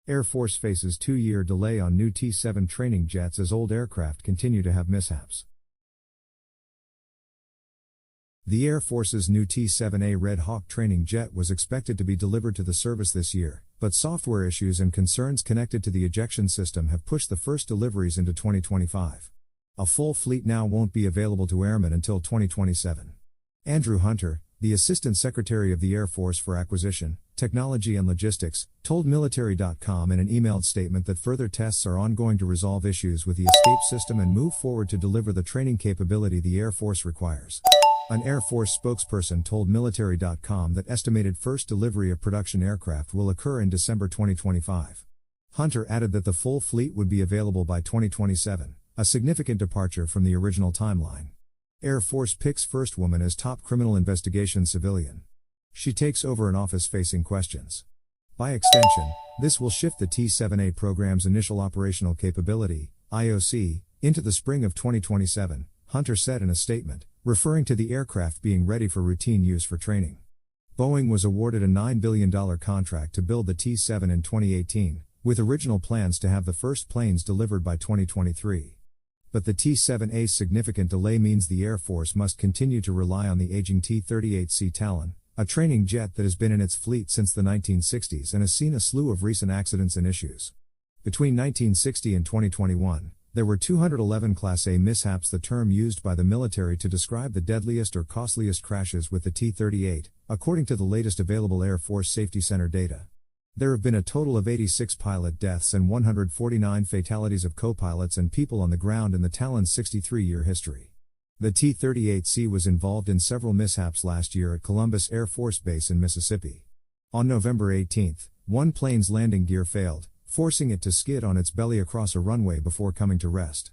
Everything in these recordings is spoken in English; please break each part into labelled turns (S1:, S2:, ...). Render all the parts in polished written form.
S1: Air Force faces 2-year delay on new T-7 training jets as old aircraft continue to have mishaps. The Air Force's new T-7A Red Hawk training jet was expected to be delivered to the service this year, but software issues and concerns connected to the ejection system have pushed the first deliveries into 2025. A full fleet now won't be available to airmen until 2027. Andrew Hunter, the Assistant Secretary of the Air Force for Acquisition, Technology and Logistics, told Military.com in an emailed statement that further tests are ongoing to resolve issues with the escape system and move forward to deliver the training capability the Air Force requires. An Air Force spokesperson told Military.com that estimated first delivery of production aircraft will occur in December 2025. Hunter added that the full fleet would be available by 2027, a significant departure from the original timeline. Air Force picks first woman as top criminal investigation civilian. She takes over an office facing questions. By extension, this will shift the T-7A program's initial operational capability, IOC, into the spring of 2027, Hunter said in a statement, referring to the aircraft being ready for routine use for training. Boeing was awarded a $9 billion contract to build the T-7 in 2018, with original plans to have the first planes delivered by 2023. But the T-7A's significant delay means the Air Force must continue to rely on the aging T-38C Talon, a training jet that has been in its fleet since the 1960s and has seen a slew of recent accidents and issues. Between 1960 and 2021, there were 211 Class A mishaps, the term used by the military to describe the deadliest or costliest crashes with the T-38, according to the latest available Air Force Safety Center data. There have been a total of 86 pilot deaths and 149 fatalities of co-pilots and people on the ground in the Talon's 63-year history. The T-38C was involved in several mishaps last year at Columbus Air Force Base in Mississippi. On November 18, one plane's landing gear failed, forcing it to skid on its belly across a runway before coming to rest.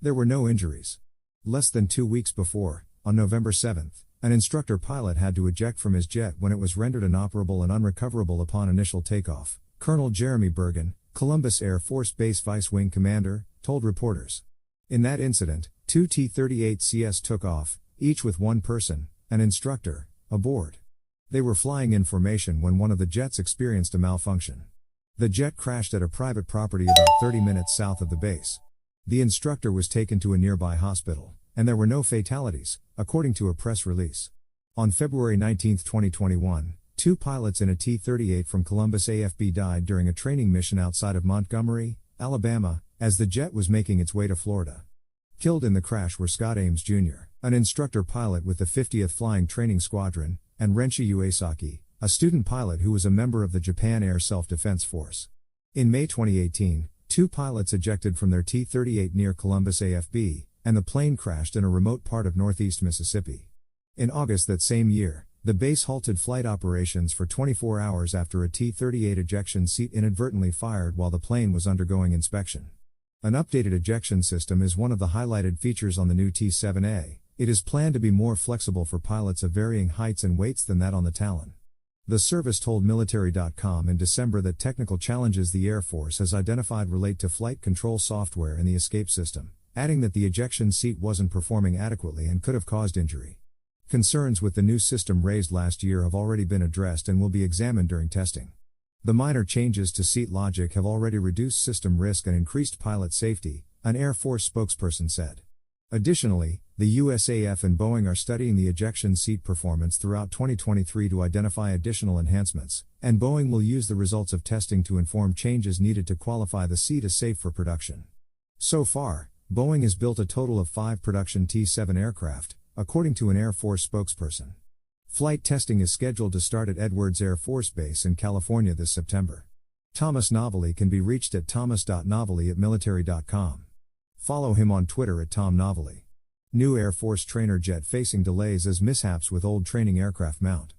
S1: There were no injuries. Less than 2 weeks before, on November 7, an instructor pilot had to eject from his jet when it was rendered inoperable and unrecoverable upon initial takeoff, Colonel Jeremy Bergen, Columbus Air Force Base Vice Wing Commander, told reporters. In that incident, 2 T-38Cs took off, each with one person, an instructor, aboard. They were flying in formation when one of the jets experienced a malfunction. The jet crashed at a private property about 30 minutes south of the base. The instructor was taken to a nearby hospital, and there were no fatalities, according to a press release. On February 19, 2021, 2 pilots in a T-38 from Columbus AFB died during a training mission outside of Montgomery, Alabama, as the jet was making its way to Florida. Killed in the crash were Scott Ames Jr., an instructor pilot with the 50th Flying Training Squadron, and Renshi Uesaki, a student pilot who was a member of the Japan Air Self-Defense Force. In May 2018, 2 pilots ejected from their T-38 near Columbus AFB, and the plane crashed in a remote part of northeast Mississippi. In August that same year, the base halted flight operations for 24 hours after a T-38 ejection seat inadvertently fired while the plane was undergoing inspection. An updated ejection system is one of the highlighted features on the new T-7A. It is planned to be more flexible for pilots of varying heights and weights than that on the Talon. The service told Military.com in December that technical challenges the Air Force has identified relate to flight control software and the escape system, adding that the ejection seat wasn't performing adequately and could have caused injury. Concerns with the new system raised last year have already been addressed and will be examined during testing. The minor changes to seat logic have already reduced system risk and increased pilot safety, an Air Force spokesperson said. Additionally, the USAF and Boeing are studying the ejection seat performance throughout 2023 to identify additional enhancements, and Boeing will use the results of testing to inform changes needed to qualify the seat as safe for production. So far, Boeing has built a total of 5 production T-7 aircraft, according to an Air Force spokesperson. Flight testing is scheduled to start at Edwards Air Force Base in California this September. Thomas Novelly can be reached at thomas.novelly@military.com. Follow him on Twitter at Tom Novelly. New Air Force trainer jet facing delays as mishaps with old training aircraft mount.